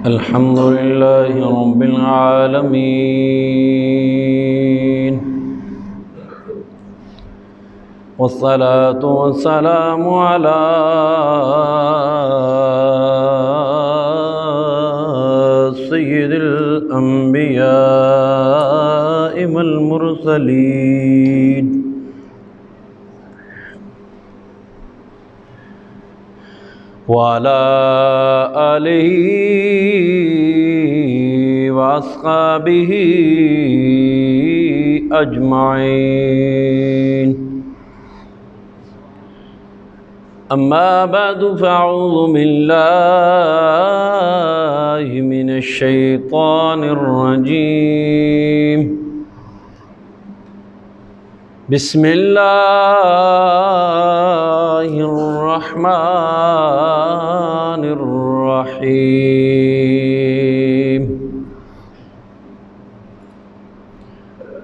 अल्हम्दुलिल्लाहि रब्बिल आलमीन वस्सलातु वस्सलामु अला सय्यिदिल अंबियाइ वल मुरसलीन वाला आलिही वअस्हाबिही अजमाइन। अम्मा बअदु फ़अऊज़ु बिल्लाहि मिनश शैतानिर रजीम। बिस्मिल्लाहिर्रहमानिर्रहीम।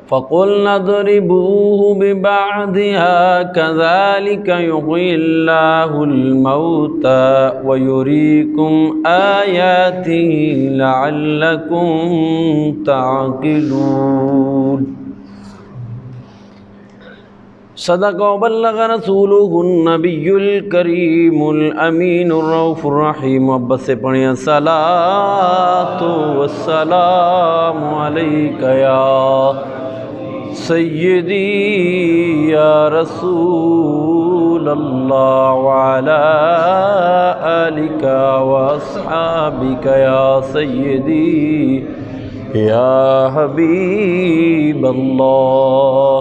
फ़क़ुल्ना इज़रिबूहु बिबअदिहा कज़ालिका युह्यिल्लाहुल मौता व युरीकुम आयातिही लअल्लकुम तअक़िलून। सदक़ व बल्लग़ रसूलुहुन नबियुल करीमुल अमीनुर रऊफ़ुर रहीम। अब्बस से पढ़िए सलातो वस्सलामु अलैका या सय्यदी या रसूल अल्लाह व अला आलिका व अस्हाबिका या सय्यदी या हबीब अल्लाह।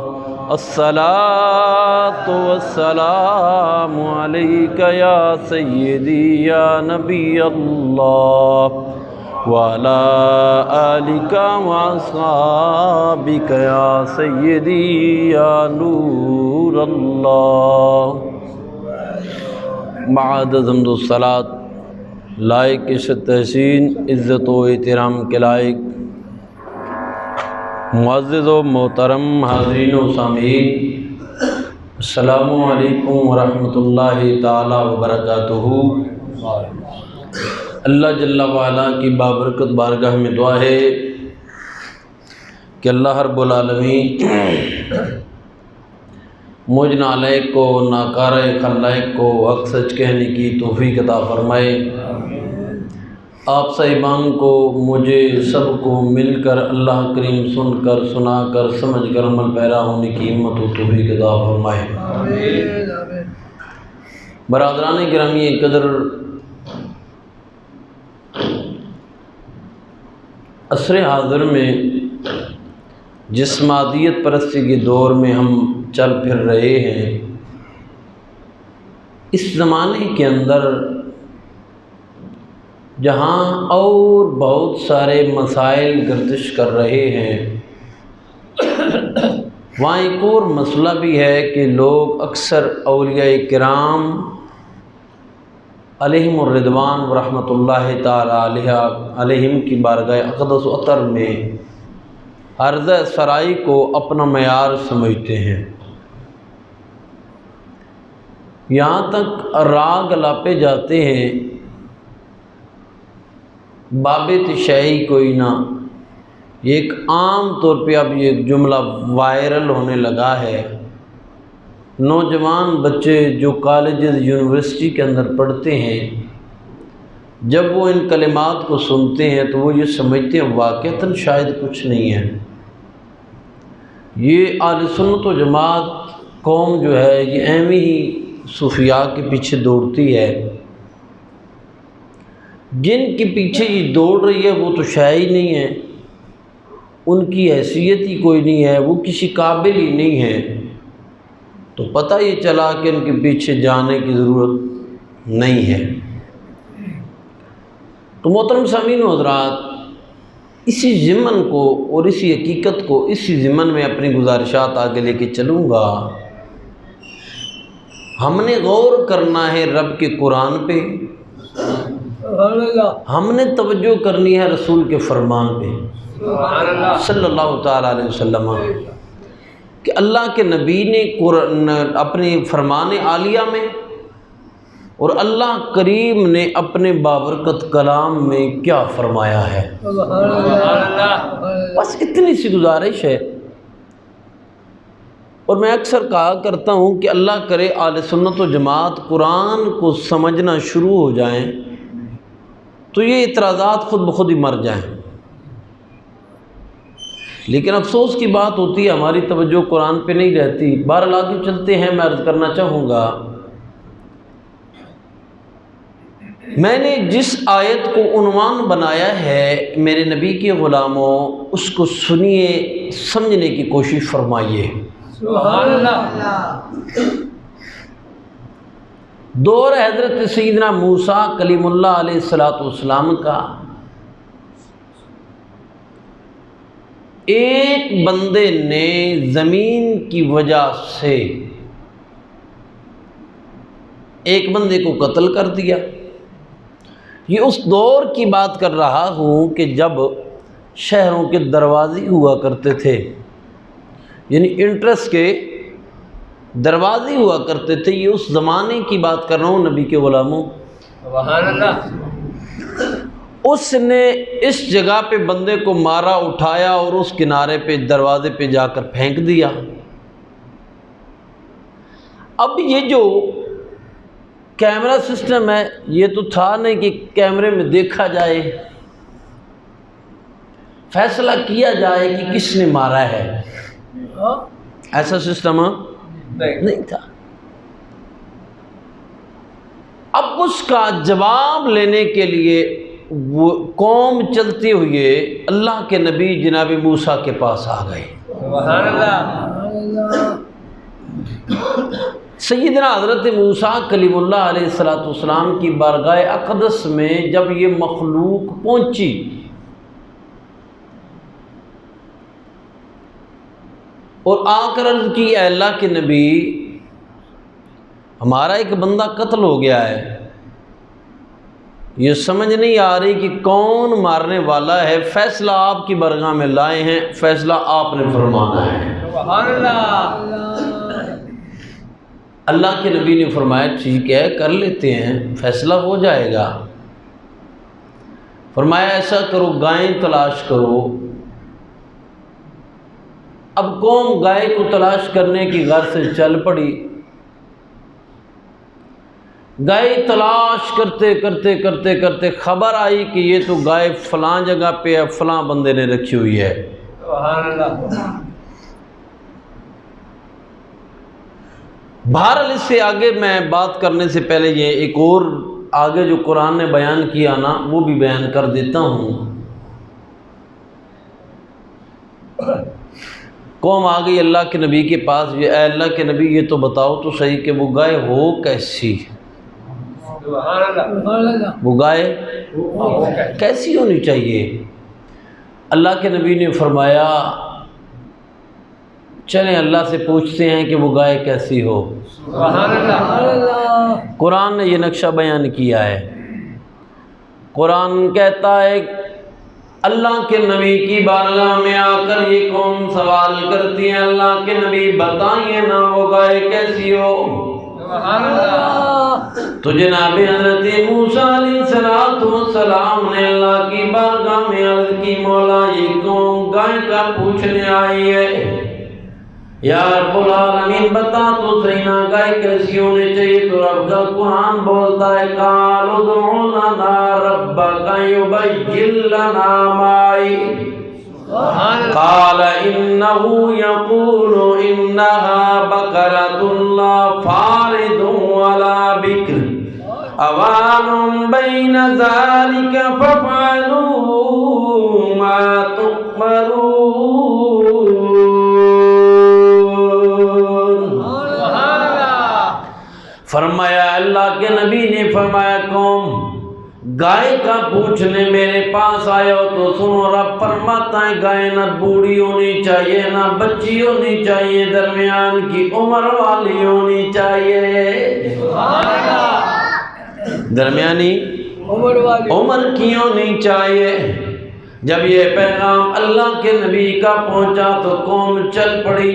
अस्सलातु वस्सलामु अलैका या सय्यदी या नबी अल्लाह व अला आलिका व अस्हाबिका या सय्यदी या नूर अल्लाह। बाद हम्दो सलात लायक इज़्ज़त तहसीन इज़्ज़त व एहतराम के लायक मुअज़्ज़िज़ व मोहतरम हाज़रीन व सामीन, अस्सलामु अलैकुम व रहमतुल्लाहि ताला व बरकातुहू। अल्लाह जल्ला व अला की बाबरकत बारगाह में दुआ है कि अल्लाह रब्बुल आलमीन मुझ नालायक को नाकारे खल्लायक को हक़ सच कहने की तौफ़ीक़ अता फ़रमाए। आप साहिबान को मुझे सबको मिलकर अल्लाह करीम सुनकर सुनाकर समझकर अमल पैरा होने की हिम्मत व तौफ़ीक़ अता फ़रमाए। बरादरान गिरामी कदर, असरे हाज़िर में जिस मादियत परस्ती के दौर में हम चल फिर रहे हैं, इस ज़माने के अंदर जहाँ और बहुत सारे मसाइल गर्दिश कर रहे हैं, वहाँ एक और मसला भी है कि लोग अक्सर औलिया किराम अलैहिमुर रिदवान व रहमतुल्लाहि ताला अलैहिम की बारगाह अक़दस व अतर में अर्ज़ सराई को अपना मयार समझते हैं। यहाँ तक राग लापे जाते हैं, बाबे तिशाही कोई ना। एक आम तौर पे अब ये जुमला वायरल होने लगा है। नौजवान बच्चे जो कॉलेजेस यूनिवर्सिटी के अंदर पढ़ते हैं, जब वो इन कलिमात को सुनते हैं तो वो ये समझते हैं वाक़अतन शायद कुछ नहीं है। ये अहले सुन्नत व जमात कौम जो है ये ऐवें ही सूफिया के पीछे दौड़ती है। जिनके पीछे ये दौड़ रही है वो तो शायद ही नहीं है, उनकी हैसियत ही कोई नहीं है, वो किसी काबिल ही नहीं है। तो पता ये चला कि उनके पीछे जाने की ज़रूरत नहीं है। तो मोहतरम सामीन व हज़रात, इसी ज़िमन को और इसी हकीकत को इसी ज़िमन में अपनी गुजारिशात आगे लेके चलूँगा। हमने गौर करना है रब के कुरान पे, हमने तवज्जो करनी है रसूल के फरमान पे सल्लल्लाहु ताला अलैहि वसल्लम कि अल्लाह के नबी ने अपने फरमान आलिया में और अल्लाह करीम ने अपने बाबरकत कलाम में क्या फरमाया है। बस इतनी सी गुजारिश है। और मैं अक्सर कहा करता हूँ कि अल्लाह करे आले सुन्नत व जमात कुरान को समझना शुरू हो जाएं तो ये इतराज़ात खुद ब खुद ही मर जाएं। लेकिन अफसोस की बात होती है हमारी तवज्जो कुरान पे नहीं रहती। बहरहाल आगे चलते हैं। मैं अर्ज़ करना चाहूँगा, मैंने जिस आयत को उन्वान बनाया है मेरे नबी के ग़ुलामों, उसको सुनिए, समझने की कोशिश फरमाइए। सुभान अल्लाह। दौर हज़रत सैयदना मूसा कलीमुल्लाह अलैहिस्सलाम का एक बंदे ने ज़मीन की वजह से एक बंदे को कत्ल कर दिया। ये उस दौर की बात कर रहा हूँ कि जब शहरों के दरवाजे हुआ करते थे, यानी इंट्रेंस के दरवाजे हुआ करते थे। ये उस ज़माने की बात कर रहा हूँ नबी के ग़ुलामों। सुभान अल्लाह। उसने इस जगह पे बंदे को मारा, उठाया और उस किनारे पे दरवाजे पे जाकर फेंक दिया। अब ये जो कैमरा सिस्टम है, ये तो था नहीं कि कैमरे में देखा जाए, फैसला किया जाए कि किसने मारा है, ऐसा सिस्टम नहीं था। अब उसका जवाब लेने के लिए वो कौम चलते हुए अल्लाह के नबी जनाब मूसा के पास आ गए। सुभान अल्लाह। सैयदना हज़रत मूसा कलीमुल्लाह अलैहिस्सलाम की बारगाह अक़दस में जब ये मखलूक पहुंची और आकर अर्ज़ की, अल्लाह के नबी, हमारा एक बंदा कत्ल हो गया है, ये समझ नहीं आ रही कि कौन मारने वाला है। फैसला आपकी बारगाह में लाए हैं, फैसला आपने फरमाना है। सुभान अल्लाह। अल्लाह के नबी ने फरमाया ठीक है, कर लेते हैं, फैसला हो जाएगा। फरमाया ऐसा करो, गायें तलाश करो। अब कौम गाय को तलाश करने की घर से चल पड़ी। गाय तलाश करते करते करते करते खबर आई कि ये तो गाय फलां जगह पे है, फलां बंदे ने रखी हुई है। सुभान अल्लाह। बहरहाल इससे आगे मैं बात करने से पहले ये एक और आगे जो कुरान ने बयान किया ना, वो भी बयान कर देता हूँ। कौम आ गई अल्लाह के नबी के पास, ये अल्लाह के नबी ये तो बताओ तो सही कि वो गाय हो कैसी, वो गाय कैसी होनी चाहिए। अल्लाह के नबी ने फरमाया चलें अल्लाह से पूछते हैं कि वो गाय कैसी हो। कुरान ने ये नक्शा बयान किया है। कुरान कहता है अल्लाह के नबी की बारगाह में आकर ये कौम सवाल करती है, अल्लाह के नबी बताइए ना वो गाय कैसी हो। तो जनाब हज़रत मूसा अलैहिस्सलाम ने अल्लाह की बारगाह में अर्ज़ की, मौला ये कौम गाय का पूछने आई है, या रब्बुल आलमीन बता तो सही ना गाय कैसी होनी चाहिए। तो रब का कुरान बोलता है काल उदउ लना रब्बका युबय्यिन लना माई, काल इन्नहु यक़ूलु इन्नहा बकरतुन ला फारिदुन वला बिक्र अवानुम बैन ज़ालिका फफ़अलू मा तुअमरून। फरमाया अल्लाह के नबी ने फरमाया कौम गाय का पूछने मेरे पास आए हो तो सुनो, रब फरमाता है गाय ना बूढ़ी होनी चाहिए ना बच्ची होनी चाहिए, दरमियान की उम्र वाली होनी चाहिए। दरमियानी उम्र की होनी चाहिए। जब ये पैगाम अल्लाह के नबी का पहुंचा तो कौम चल पड़ी।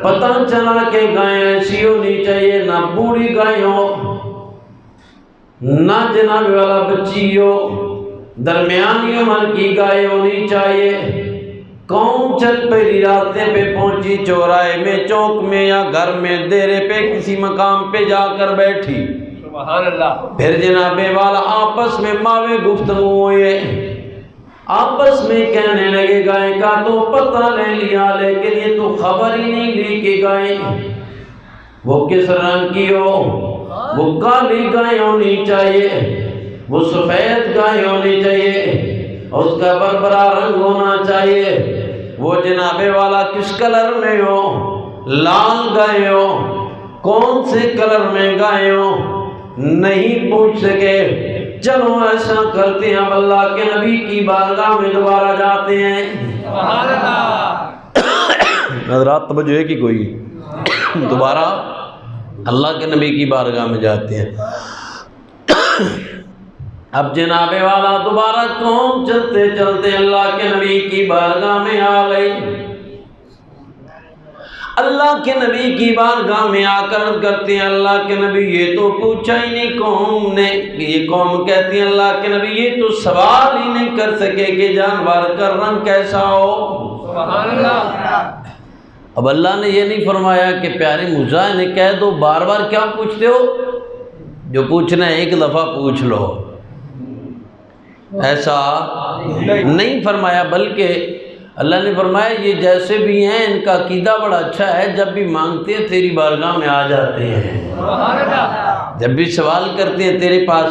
पता चला कि गाय ऐसी होनी चाहिए ना बूढ़ी गाय हो ना जनाब वाला बच्ची हो, दरमियानी उम्र की गाय होनी चाहिए। कौन चल पड़ी रास्ते पे पहुंची, चौराहे में, चौक में या घर में, देरे पे, किसी मकाम पे जाकर बैठी। सुभान अल्लाह। फिर जनाबे वाला आपस में मावे गुफ्तगू हुए, आपस में कहने लगे गाय का तो पता ले लिया, लेकिन ये तो खबर ही नहीं ली कि गाय वो किस रंग की हो। वो काली गाय होनी चाहिए, वो सफेद गाय होनी चाहिए, उसका बरबरा रंग होना चाहिए। वो जनाबे वाला किस कलर में हो, लाल गाय हो, कौन से कलर में गाय हो, नहीं पूछ सके। चलो ऐसा करते हैं, अल्लाह के नबी की बारगाह में दोबारा जाते हैं। रात तवज्जो है कि कोई दोबारा अल्लाह के नबी की बारगाह में जाते हैं। अब जनाबे वाला दोबारा कौम चलते चलते अल्लाह के नबी की बारगाह में आ गई। अल्लाह के नबी की बारगाह में आकर करते हैं, अल्लाह के नबी ये तो पूछा ही नहीं कौम ने। ये कौम कहती है अल्लाह के नबी ये तो सवाल ही नहीं कर सके कि जानवर का रंग कैसा हो। सुभान अल्लाह। अब अल्लाह ने ये नहीं फरमाया कि प्यारे मूसा ने कह दो बार बार क्या पूछते हो, जो पूछना है एक दफ़ा पूछ लो, ऐसा नहीं फरमाया। बल्कि अल्लाह ने फरमाया ये जैसे भी हैं इनका अकीदा बड़ा अच्छा है, जब भी मांगते हैं तेरी बारगाह में आ जाते हैं, जब भी सवाल करते हैं तेरे पास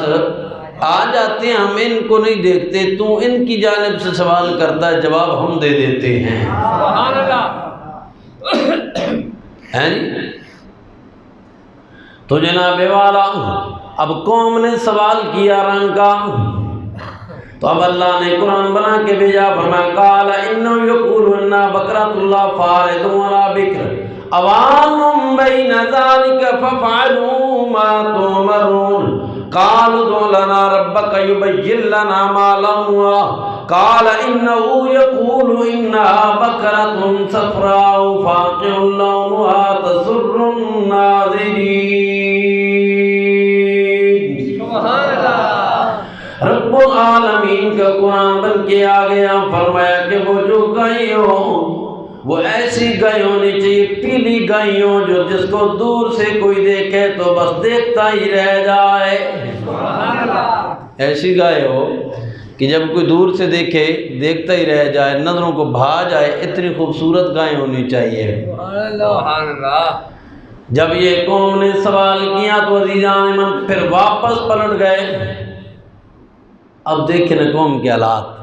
आ जाते हैं, हम इनको नहीं देखते, तू इनकी जानिब से सवाल करता है, जवाब हम दे देते हैं। हैं तो जनाबे वाला अब कौम ने सवाल किया रंग का, तो अब अल्लाह ने कुरान बना के भेजा, फमा काला इन्नो यकुलुन्ना बकरतुल्लाह फारिदुन वला बिक्र अवानुम बैना ज़ालिका फफअलू मा तुमरून कालू दु लना रब्बक युबय्यिन लना मा लौनुहा काला इन्नहु यकुलु इन्नहा बकरतुन सफ़राउ फाक़िउन लौनुहा तसुर्रुन नाज़िरीन। सुभान अल्लाह। रब्बुल आलमीन का कुरान बन के आ गया, फरमाया कि वो जो गाय हो वो ऐसी गाय होनी चाहिए, पीली गाय हो जो जिसको दूर से कोई देखे तो बस देखता ही रह जाए। ऐसी गाय हो कि जब कोई दूर से देखे देखता ही रह जाए, नजरों को भा जाए, इतनी खूबसूरत गाय होनी चाहिए। जब ये कौम ने सवाल किया तो अज़ीज़ान मन फिर वापस पलट गए। अब देखे न कौम के हालात।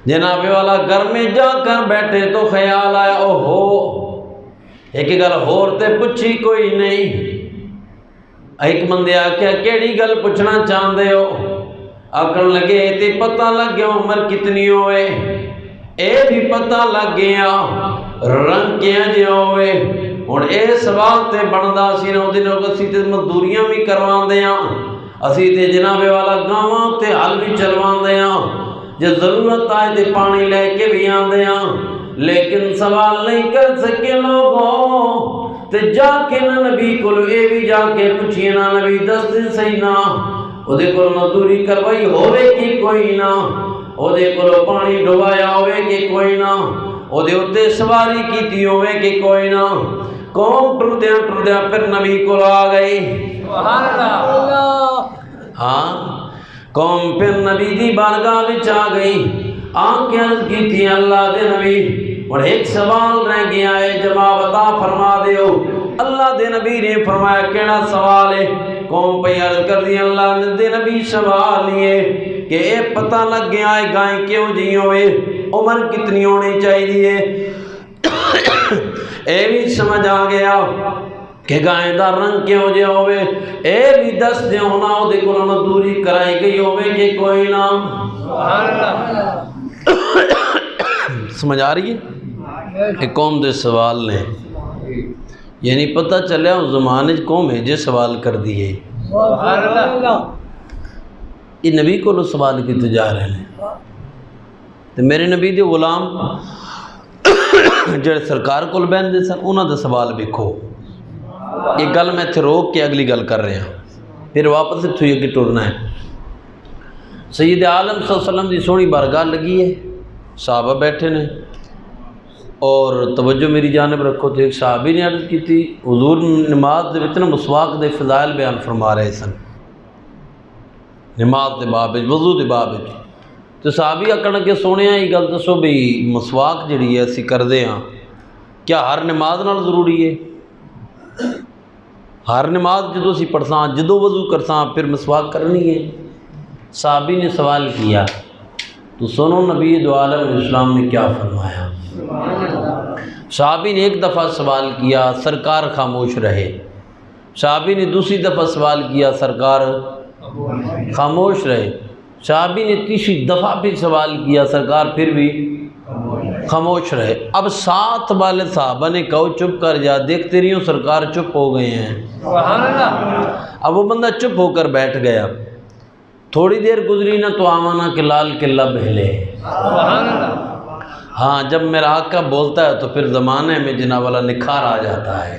जनाबे वाला घर में जाकर बैठे तो ख्याल आया, ओहो एक गल होर ते पुछी कोई नहीं। एक बंदे आख्या केड़ी गल पूछना चाहते हो? आखन लगे ते पता लग गया उम्र कितनी होए, ए भी पता लग गया रंग क्या जे होवे। हुण ए सवाल ते बनदा सी ना उहदे नाल असीं ते मजदूरियां भी करवांदे आ, असीं ते जनाबे वाला गावां ते हल भी चलवांदे आ, जो जरूरत आए तो पानी लेके भी आते हैं, लेकिन सवाल नहीं कर सके लोगों। तो जाके ना नबी को ये भी जाके पूछिए ना, नबी दस दिन सही ना ओदे को मजदूरी करवाई होवे कि कोई ना, ओदे को पानी डुबाया होवे कि कोई ना, ओदे उत्ते सवारी की होवे कि कोई ना। कौम टुरद्या टुरद्या फिर नबी को आ गई। हाँ कौम फिर नबी दी बारगाह विच आ गई, आके अर्ज की थी अल्लाह दे नबी और एक सवाल रह गया है, जवाब अता फरमा दियो। अल्लाह दे नबी ने फरमाया केड़ा सवाल है? कौम पे अर्ज कर दी अल्लाह दे नबी सवाल ये कि ए पता लग गया है गाय क्यों जी होवे, उम्र कितनी होनी चाहिए, ए भी समझ आ गया कि गाय का रंग क्यों जे होवे, ए भी दस दे होना ओदे कोल मजदूरी कराई गई होवे कि कोई ना। समझ आ रही है? कौम दे सवाल ने यानी पता चलिया उस जमाने कौम है जे सवाल कर दिए, ये नबी को सवाल किते जा रहे हैं। तो मेरे नबी दे गुलाम जेड़े सरकार कोल बहंदे सन उन्हां दे सवाल वेखो। ये गल मैं इत्थे रोक के अगली गल कर रहा। फिर वापस इत्थों अगे टुरना है। सैयद आलम सल्लल्लाहु अलैहि वसल्लम की सोहनी बारगाह लगी है, सहाबा बैठे ने और तवज्जो मेरी जानब रखो। तो एक सहाबी ने अर्ज़ की थी, हुजूर नमाज दे विच ना मसवाक दे फज़ाइल बयान फरमा रहे सन, नमाज दे बाब वज़ू दे बाब। तो सहाबी आखण लगे सोने ये गल दसो भी मसवाक जिहड़ी है असीं करदे हां, क्या हर नमाज नाल ज़रूरी है? हर नमाज जो असीं पढ़सां, जदों वज़ू करसां फिर मसवाक करनी है? सहाबी ने सवाल किया, तो सुनो नबी दो आलम इस्लाम ने क्या फरमाया। सहाबी ने एक दफ़ा सवाल किया, सरकार खामोश रहे। सहाबी ने दूसरी दफ़ा सवाल किया, सरकार खामोश रहे। सहाबी ने तीसरी दफ़ा फिर सवाल किया, सरकार फिर भी खामोश रहे। अब साथ वाले साहबा ने कहो चुप कर जा, देखते रही हूँ सरकार चुप हो गए हैं। अब वो बंदा चुप होकर बैठ गया। थोड़ी देर गुजरी ना तो आवाना के लाल किला बहले। हाँ, जब मेरा आका बोलता है तो फिर ज़माने में जना वाला निखार आ जाता है।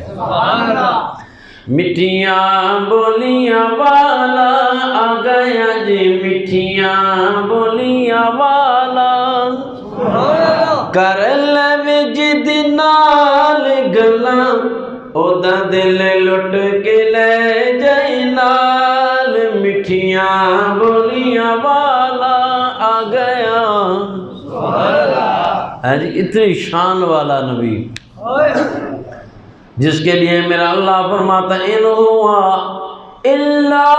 मिठियाँ बोलियाँ वाला आ गया जी, मिठियाँ बोलियाँ वाला कर ले जिद नाल गला, ओदा दिल लुट के ले जाए नाल। मिठियाँ बोलियाँ वाला आ गया है जी, इतनी शान वाला नबी जिसके लिए मेरा अल्लाह फरमाता इन हुआ इल्ला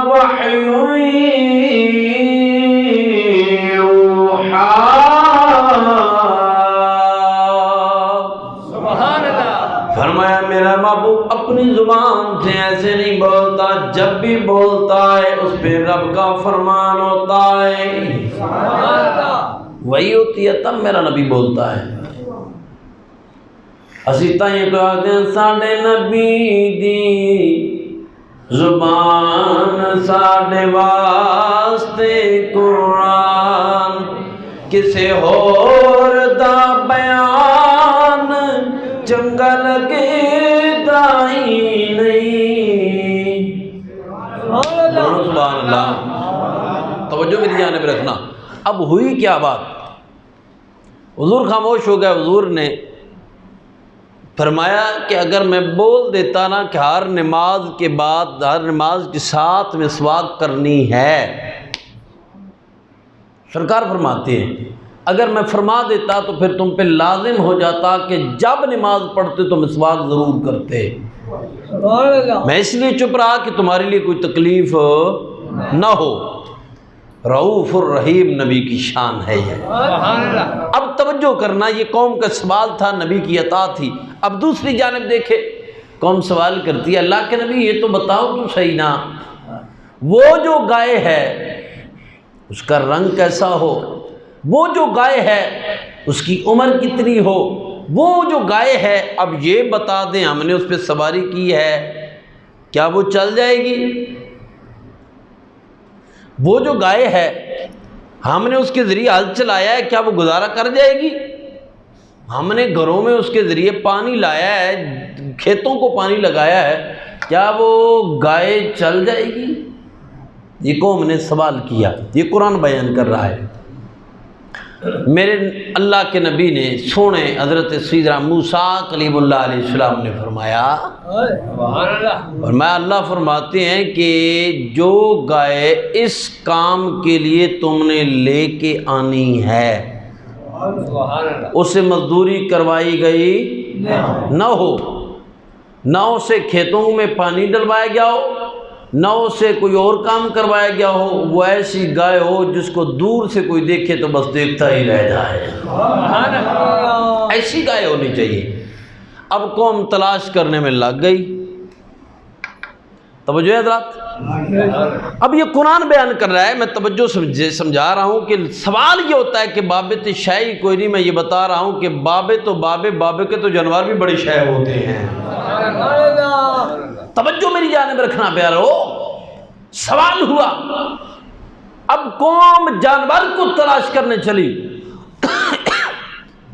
वह्युन यूहा। फरमाया मेरा महबूब अपनी जुबान से ऐसे नहीं बोलता, जब भी बोलता है उस पे रब का फरमान होता है, वही होती है तब मेरा नबी बोलता है। असी ताइयों को आखते हैं साढ़े नबी दी जुबान साढ़े वास्ते कुरान, किसे होर दा बयान चंगा लगे दाई नहीं। सुभान अल्लाह, तवज्जो मेरी जानिब रखना। अब हुई क्या बात, हुजूर खामोश हो गए। हुजूर ने फरमाया कि अगर मैं बोल देता ना कि हर नमाज के बाद, हर नमाज के साथ मिसवाक करनी है, सरकार फरमाते हैं अगर मैं फरमा देता तो फिर तुम पे लाजिम हो जाता कि जब नमाज पढ़ते तो मिसवाक ज़रूर करते। मैं इसलिए चुप रहा कि तुम्हारे लिए कोई तकलीफ़ ना हो। रऊफ़ुर रहीम नबी की शान है ये। अब तवज्जो करना, ये कौम का सवाल था, नबी की अता थी। अब दूसरी जानिब देखे, कौम सवाल करती है अल्लाह के नबी ये तो बताओ तो सही ना, वो जो गाय है उसका रंग कैसा हो, वो जो गाय है उसकी उम्र कितनी हो, वो जो गाय है अब ये बता दें हमने उस पर सवारी की है क्या वो चल जाएगी? वो जो गाय है हमने उसके ज़रिए हल चलाया है, क्या वो गुजारा कर जाएगी? हमने घरों में उसके ज़रिए पानी लाया है, खेतों को पानी लगाया है, क्या वो गाय चल जाएगी? ये कौम ने सवाल किया, ये कुरान बयान कर रहा है। मेरे अल्लाह के नबी ने सोने हज़रत सैयदना मूसा कलीमुल्लाह अलैहिस्सलाम ने फरमाया, और मैं अल्लाह फरमाते हैं कि जो गाय इस काम के लिए तुमने लेके आनी है उसे मजदूरी करवाई गई न हो, न उसे खेतों में पानी डलवाया गया हो, न उसे कोई और काम करवाया गया हो, वो ऐसी गाय हो जिसको दूर से कोई देखे तो बस देखता ही रह जाए, ऐसी गाय होनी चाहिए। अब कौम तलाश करने में लग गई। तवज्जो हज़रात, अब ये कुरान बयान कर रहा है, मैं तवज्जो समझा रहा हूँ कि सवाल ये होता है कि बाबे तो शाही कोई नहीं, मैं ये बता रहा हूँ कि बाबे तो बाबे के तो जानवर भी बड़े शाह होते हैं। तवज्जो मेरी जानिब रखना प्यारो। सवाल हुआ, अब कौम जानवर को तलाश करने चली,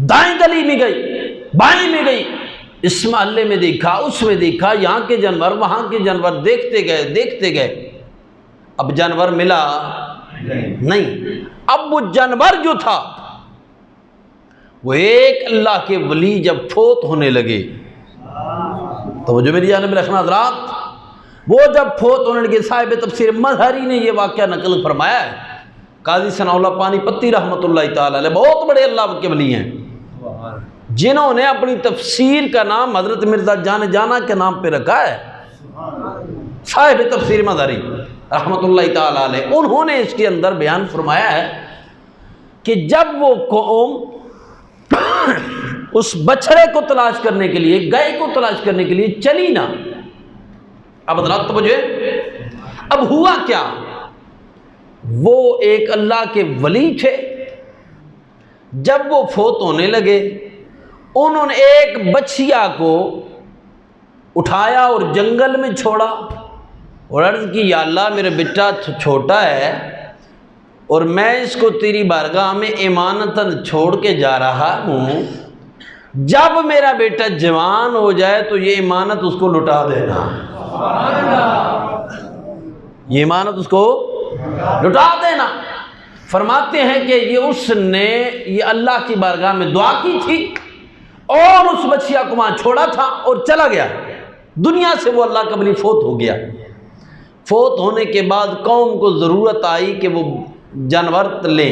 दाएं गली में गई, बाएं में गई, इस महल्ले में देखा, उसमें देखा, यहाँ के जानवर, वहाँ के जानवर, देखते गए देखते गए। अब जानवर मिला नहीं। अब वो जानवर जो था वो एक अल्लाह के वली जब फोत होने लगे, तो वो जो मेरी जान में रखना हज़रात, वो जब फोत होने लगे, साहिब तफसीर मज़हरी ने ये वाक़या नकल फरमाया है। काजी सनाउल्लाह पानीपत्ती रहमतुल्लाह ताला अलैह बहुत बड़े अल्लाह के वली हैं, जिन्होंने अपनी तफसीर का नाम हज़रत मिर्ज़ा जाना के नाम पे रखा है, साहिब तफसीर मज़हरी रहमतुल्लाह ताला अलैह। उन्होंने इसके अंदर बयान फरमाया है कि जब वो कौम उस बछड़े को तलाश करने के लिए, गाय को तलाश करने के लिए चली ना, अब हज़रात मुझे अब हुआ क्या, वो एक अल्लाह के वली थे। जब वो फोत होने लगे, उन्होंने एक बछिया को उठाया और जंगल में छोड़ा और अर्ज़ की, या अल्लाह मेरा बेटा छोटा है और मैं इसको तेरी बारगाह में इमानतन छोड़ के जा रहा हूँ, जब मेरा बेटा जवान हो जाए तो ये इमानत उसको लुटा देना, ये इमानत उसको लुटा देना। फरमाते हैं कि ये उसने ये अल्लाह की बारगाह में दुआ की थी और उस बच्चिया को वहाँ छोड़ा था और चला गया दुनिया से। वो अल्लाह का वली फोत हो गया। फोत होने के बाद कौम को ज़रूरत आई कि वो जानवर ले।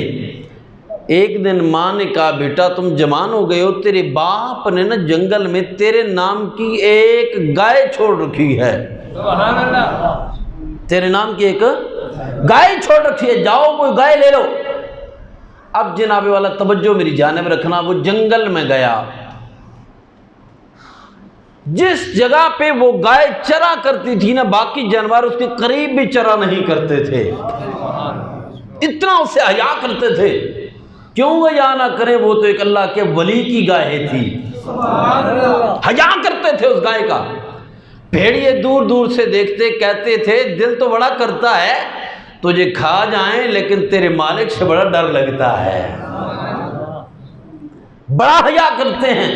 एक दिन माँ ने कहा, बेटा तुम जवान हो गए हो, तेरे बाप ने ना जंगल में तेरे नाम की एक गाय छोड़ रखी है, तेरे नाम की एक गाय छोड़ रखी है, जाओ वो गाय ले लो। अब जनाबे वाला तवज्जो मेरी जानिब रखना, वो जंगल में गया, जिस जगह पे वो गाय चरा करती थी ना, बाकी जानवर उसके करीब भी चरा नहीं करते थे, इतना उससे हया करते थे। क्यों हया ना करें, वो तो एक अल्लाह के वली की गाय थी, हया करते थे उस गाय का। भेड़िए दूर दूर से देखते, कहते थे दिल तो बड़ा करता है तुझे खा जाएं, लेकिन तेरे मालिक से बड़ा डर लगता है, बड़ा हया करते हैं।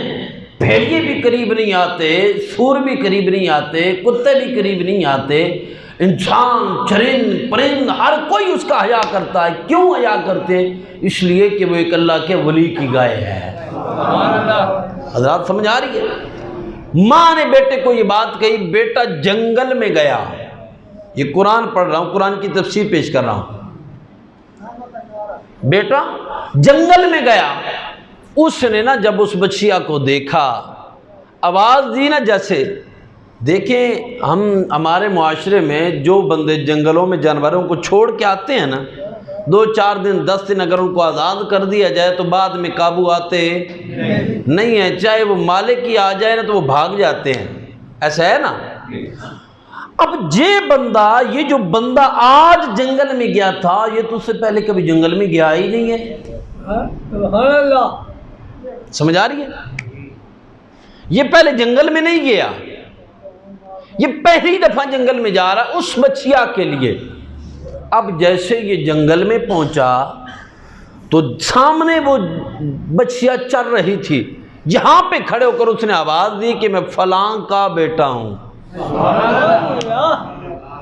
भेड़िए भी करीब नहीं आते, सूर भी करीब नहीं आते, कुत्ते भी करीब नहीं आते, इंसान, चरिंद, परिंद, हर कोई उसका हया करता है। क्यों हया करते? इसलिए कि वो एक अल्लाह के वली की गाय है। हज़रात समझ आ रही है? माँ ने बेटे को ये बात कही, बेटा जंगल में गया, ये कुरान पढ़ रहा हूँ, कुरान की तफसीर पेश कर रहा हूँ, बेटा जंगल में गया, उसने ना जब उस बच्चिया को देखा, आवाज़ दी ना, जैसे देखें हम हमारे मुआशरे में जो बंदे जंगलों में जानवरों को छोड़ के आते हैं ना, 2-4 दिन 10 दिन अगर उनको आज़ाद कर दिया जाए तो बाद में काबू आते नहीं है, चाहे वो मालिक ही आ जाए ना तो वो भाग जाते हैं, ऐसा है ना। अब ये बंदा, ये जो बंदा आज जंगल में गया था, ये तो उससे पहले कभी जंगल में गया ही नहीं है। समझ आ रही है? ये पहले जंगल में नहीं गया, ये पहली दफा जंगल में जा रहा उस बच्चिया के लिए। अब जैसे ये जंगल में पहुंचा तो सामने वो बच्चिया चल रही थी, यहां पे खड़े होकर उसने आवाज दी कि मैं फलां का बेटा हूं,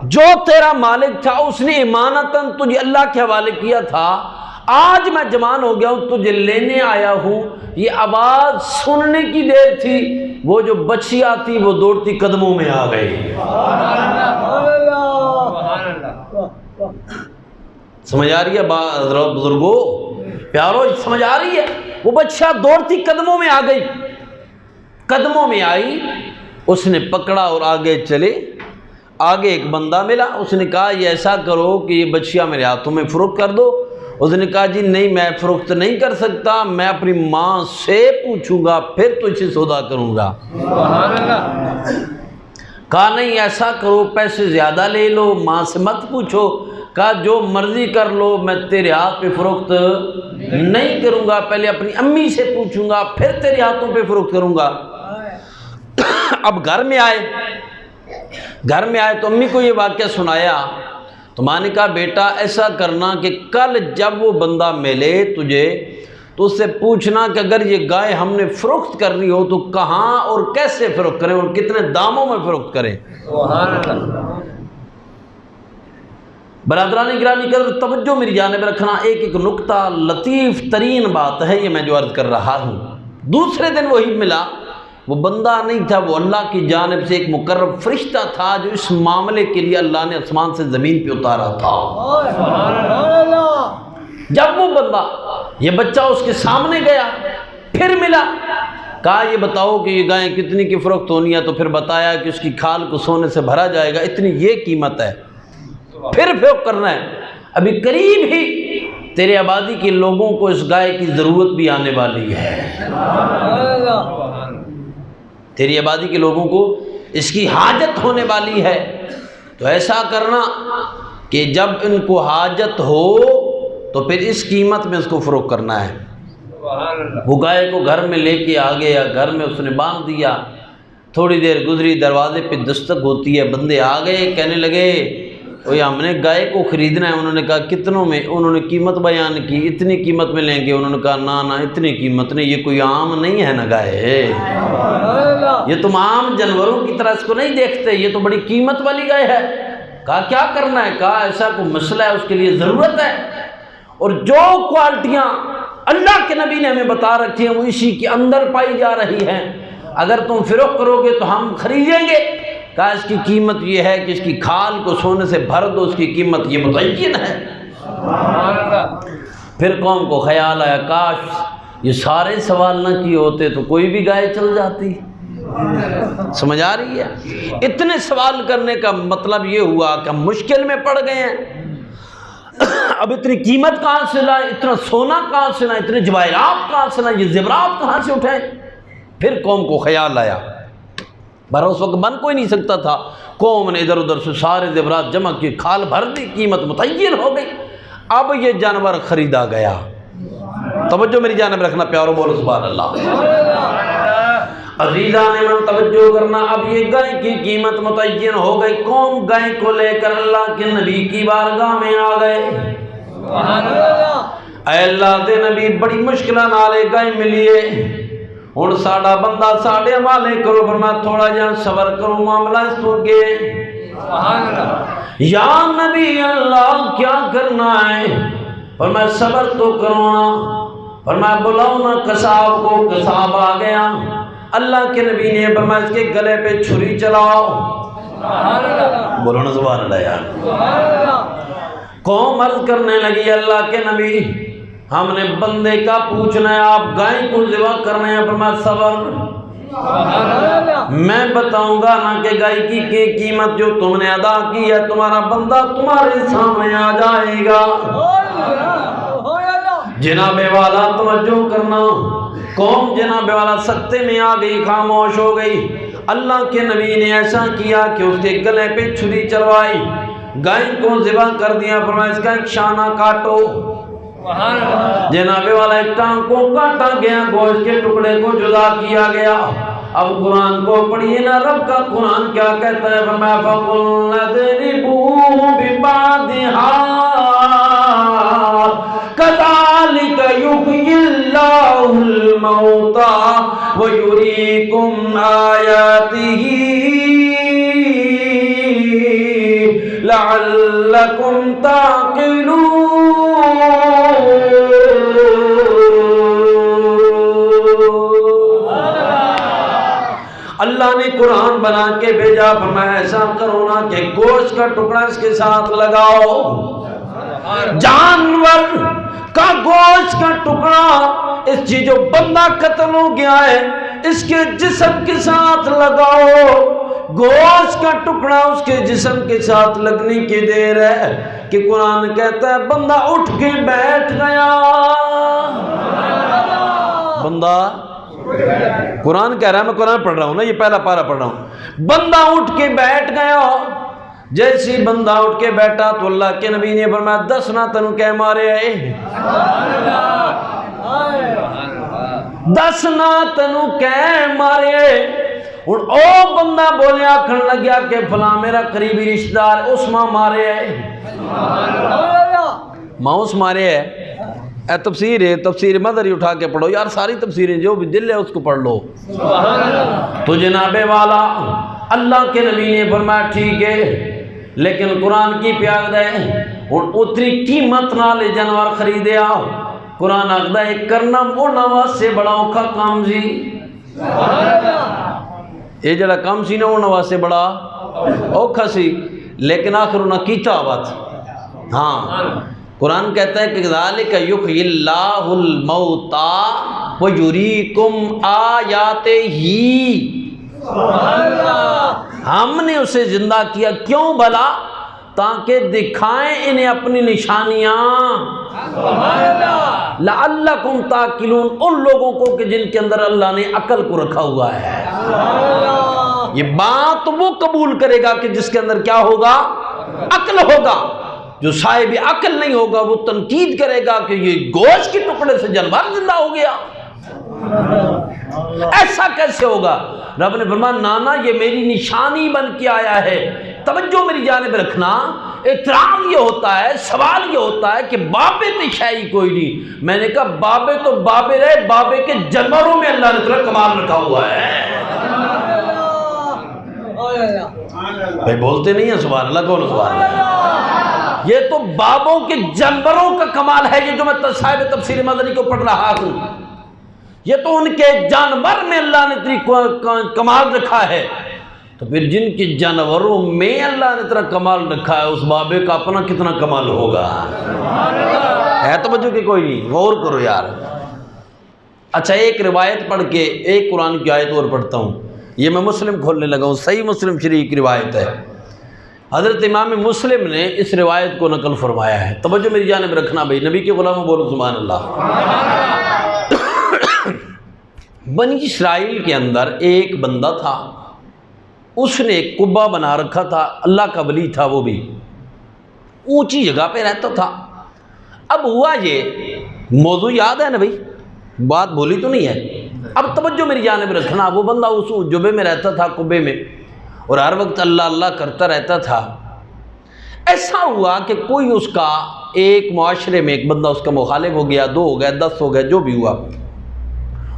जो तेरा मालिक था उसने इमानतन तुझे अल्लाह के हवाले किया था, आज मैं जवान हो गया हूं, तुझे लेने आया हूं। ये आवाज सुनने की देर थी, वो जो बच्चिया थी वो दौड़ती कदमों में आ गई। समझ आ रही है बुजुर्गो, प्यारो, समझ आ रही है? वो बच्चा दौड़ती कदमों में आ गई, कदमों में आई, उसने पकड़ा और आगे चले। आगे एक बंदा मिला, उसने कहा ये ऐसा करो कि ये बच्चिया मेरे हाथों में फ़रोख्त कर दो। उसने कहा जी नहीं, मैं फ़रोख्त नहीं कर सकता, मैं अपनी माँ से पूछूंगा फिर तो इसे सौदा करूँगा। कहा नहीं, ऐसा करो पैसे ज़्यादा ले लो, माँ से मत पूछो। कहा जो मर्ज़ी कर लो, मैं तेरे हाथ पे फ़रोख्त नहीं करूँगा, पहले अपनी अम्मी से पूछूंगा फिर तेरे हाथों पे फ़रोख्त करूँगा। अब घर में आए तो अम्मी को ये वाक़या सुनाया तो माँ ने कहा बेटा ऐसा करना कि कल जब वो बंदा मिले तुझे तो उससे पूछना कि अगर ये गाय हमने फ़रोख्त करनी हो तो कहाँ और कैसे फ़रोख्त करें और कितने दामों में फ़रोख्त करें। बरादरानी गिरानी कर तवज्जो मेरी जानिब रखना, एक एक नुक्ता लतीफ़ तरीन बात है ये मैं जो अर्ज़ कर रहा हूँ। दूसरे दिन वही मिला, वो बंदा नहीं था, वो अल्लाह की जानिब से एक मुकर्रब फरिश्ता था जो इस मामले के लिए अल्लाह ने आसमान से ज़मीन पे उतारा था। जब वो बंदा, ये बच्चा उसके सामने गया, फिर मिला, कहा ये बताओ कि ये गाय कितनी की फ़रोख्त होनी है। तो फिर बताया कि उसकी खाल को सोने से भरा जाएगा, इतनी ये कीमत है, फिर फ़रोख्त करना है। अभी करीब ही तेरे आबादी के लोगों को इस गाय की ज़रूरत भी आने वाली है, तेरी आबादी के लोगों को इसकी हाजत होने वाली है। तो ऐसा करना कि जब इनको हाजत हो तो फिर इस कीमत में इसको फ़रोख्त करना है। वो गाय को घर में लेके आ गया, घर में उसने बांध दिया। थोड़ी देर गुजरी, दरवाजे पे दस्तक होती है, बंदे आ गए, कहने लगे ओए हमने गाय को ख़रीदना है। उन्होंने कहा कितनों में? उन्होंने कीमत बयान की, इतनी कीमत में लेंगे। उन्होंने कहा ना ना इतनी कीमत नहीं, ये कोई आम नहीं है ना गाय, ये तुम आम जानवरों की तरह इसको नहीं देखते, ये तो बड़ी कीमत वाली गाय है। कहा क्या करना है? कहा ऐसा कोई मसला है, उसके लिए ज़रूरत है, और जो क्वालिटियाँ अल्लाह के नबी ने हमें बता रखी हैं वो इसी के अंदर पाई जा रही हैं। अगर तुम फ़रोख्त करोगे तो हम खरीदेंगे। कहा इसकी कीमत ये है कि इसकी खाल को सोने से भर दो, उसकी कीमत ये मुतय्यन है। फिर कौम को ख्याल आया काश ये सारे सवाल ना किए होते तो कोई भी गाय चल जाती। समझ आ रही है? इतने सवाल करने का मतलब ये हुआ कि हम मुश्किल में पड़ गए हैं। अब इतनी कीमत कहाँ से लाए, इतना सोना कहाँ से लाए, इतने जवाहरात कहाँ से लाए, ये ज़ेवरात कहाँ से उठाए। फिर कौम को ख्याल आया, पर उस वक्त बन कोई नहीं सकता था। कौम ने इधर उधर से सारे ज़ेवरात जमा किए, खाल भर दी, कीमत मुतय्यन हो गई। अब ये जानवर खरीदा गया। तवज्जो मेरी जानिब रखना, प्यारो बोलो सुभान अल्लाह। अज़ीज़ा ने मन तवज्जो करना, अब ये गाय की कीमत मुतय्यन हो गई। कौम गाय को लेकर अल्लाह के नबी की बारगाह में आ गए। अल्लाह के नबी बड़ी मुश्किल नाले गाय मिलिए, हुण साडा बंदा साडे हवाले करो, वरना थोड़ा जहा सबर करो, मामला इस तो अगे। या नबी अल्लाह क्या करना है? और मैं सबर तो करो ना, और मैं बुलाऊं ना कसाब को। कसाब आ गया, अल्लाह के नबी ने फरमाया इसके गले पे छुरी चलाओ। बोलो ना सुभान अल्लाह यार। कौम अर्ज करने लगी अल्लाह के नबी हमने बंदे का पूछना है, आप गाय को ज़िबा करने हैं। फरमाया सबर, मैं बताऊंगा ना कि गाय की कीमत जो तुमने अदा की है, तुम्हारा बंदा तुम्हारे सामने आ जाएगा। जनाबे वाला तवज्जो करना, कौम जनाबे वाला सत्ते में आ गई, खामोश हो गई। अल्लाह के नबी ने ऐसा किया कि उसके गले पे छुरी चलवाई, गाय को ज़िबा कर दिया। फरमाया इसका एक शाना काटो। जनाबे वाला एक टांग को काटा गया, गोश्त के टुकड़े को जुदा किया गया। अब कुरान को पढ़िए ना, रब का कुरान क्या कहता है? फरमाया फकुल नदरिबू बिबादिहा कज़ालिका युहयिल्लाहुल मौता व युरीकुम आयातिही लअल्लकुम ताक़िलून। अल्लाह ने कुरान बना के भेजा, फरमाया ऐसा करो ना कि गोश्त का टुकड़ा इसके साथ लगाओ, जानवर का गोश्त का टुकड़ा, इस चीज जो बंदा कत्ल हो गया है इसके जिस्म के साथ लगाओ। गोश्त का टुकड़ा उसके जिस्म के साथ लगने की देर है कि कुरान कहता है बंदा उठ के बैठ गया। बंदा, कुरान कह रहा है, मैं कुरान पढ़ रहा हूं ना, ये पहला पारा पढ़ रहा हूं। बंदा उठ के बैठ गया। जैसे बंदा उठ के बैठा तो अल्लाह के नबी ने फरमाया 10 ना तनु कह मारे आए, 10 ना तनु कह मारे। और ओ बंदा बोले आखन लग गया कि फला मेरा करीबी रिश्तेदार उस मां मारे है, मां उस मारे है। तफसीर है, तफसीर मदरी उठा के पढ़ो यार, सारी तफसीरें जो भी दिल है उसको पढ़ लो। तो जनाबे वाला अल्लाह के नबी ने फरमाया ठीक है, लेकिन कुरान की प्याद है और उतनी कीमत नाल जानवर खरीदे आओ। कुरान आखदा है करना मोना वास्ते बड़ा औखा काम सी, ये जड़ा काम सी ना उन्होंने वास्ते बड़ा औखा सी, लेकिन आखिर उन्हें कीता बात। हाँ, कुरान कहता है कि ज़ालिका युहयिल्लाहुल मौता व युरीकुम आयातिही, हमने उसे जिंदा किया क्यों भला, ताकि दिखाएं इन्हें अपनी निशानियां, लअल्लकुम ताकिलून, उन लोगों को कि जिनके अंदर अल्लाह ने अकल को रखा हुआ है। ये बात वो कबूल करेगा कि जिसके अंदर क्या होगा, अकल होगा। जो साहिब अकल नहीं होगा वो तनकीद करेगा कि ये गोश्त के टुकड़े से जानवर जिंदा हो गया, ऐसा कैसे होगा। रब ने फरमाया नाना ये मेरी निशानी बन के आया है, तवज्जो मेरी जानिब रखना। इतराम ये होता है, सवाल ये होता है कि बाबे तो शाही कोई नहीं। मैंने कहा बाबे तो बाबे रहे, बाबे के जानवरों में अल्लाह ने तेरा कमाल रखा हुआ है। भाई बोलते नहीं है सुभान अल्लाह, कौन सुभान अल्लाह। ये तो बाबों के जानवरों का कमाल है, ये जो मैं साहिब तफसीर मदनी को पढ़ रहा हूं, ये तो उनके जानवर में अल्लाह ने तेरी कमाल रखा है। तो फिर जिनके जानवरों में अल्लाह ने तेरा कमाल रखा है, उस बाबे का अपना कितना कमाल होगा। है तो बच्चों की कोई नहीं, गौर करो यार। अच्छा, एक रिवायत पढ़ के एक कुरान की आयत और पढ़ता हूँ। ये मैं मुस्लिम खोलने लगा हूँ, सही मुस्लिम शरीफ की रिवायत है। हज़रत इमाम मुस्लिम ने इस रिवायत को नकल फरमाया है। तवज्जो मेरी जानिब रखना भाई, नबी के गुलाम बोलो सुभान अल्लाह। बनी इस्राइल के अंदर एक बंदा था, उसने एक कुब्बा बना रखा था, अल्लाह का वली था, वो भी ऊंची जगह पे रहता था। अब हुआ ये, मौजू याद है ना भाई, बात भूली तो नहीं है। अब तवज्जो मेरी जानिब रखना, वो बंदा उस जुबे में रहता था, कुब्बे में, और हर वक्त अल्लाह अल्लाह करता रहता था। ऐसा हुआ कि कोई उसका एक मुआशरे में एक बंदा उसका मुखालिफ हो गया, 2 हो गया, 10 हो गया, जो भी हुआ।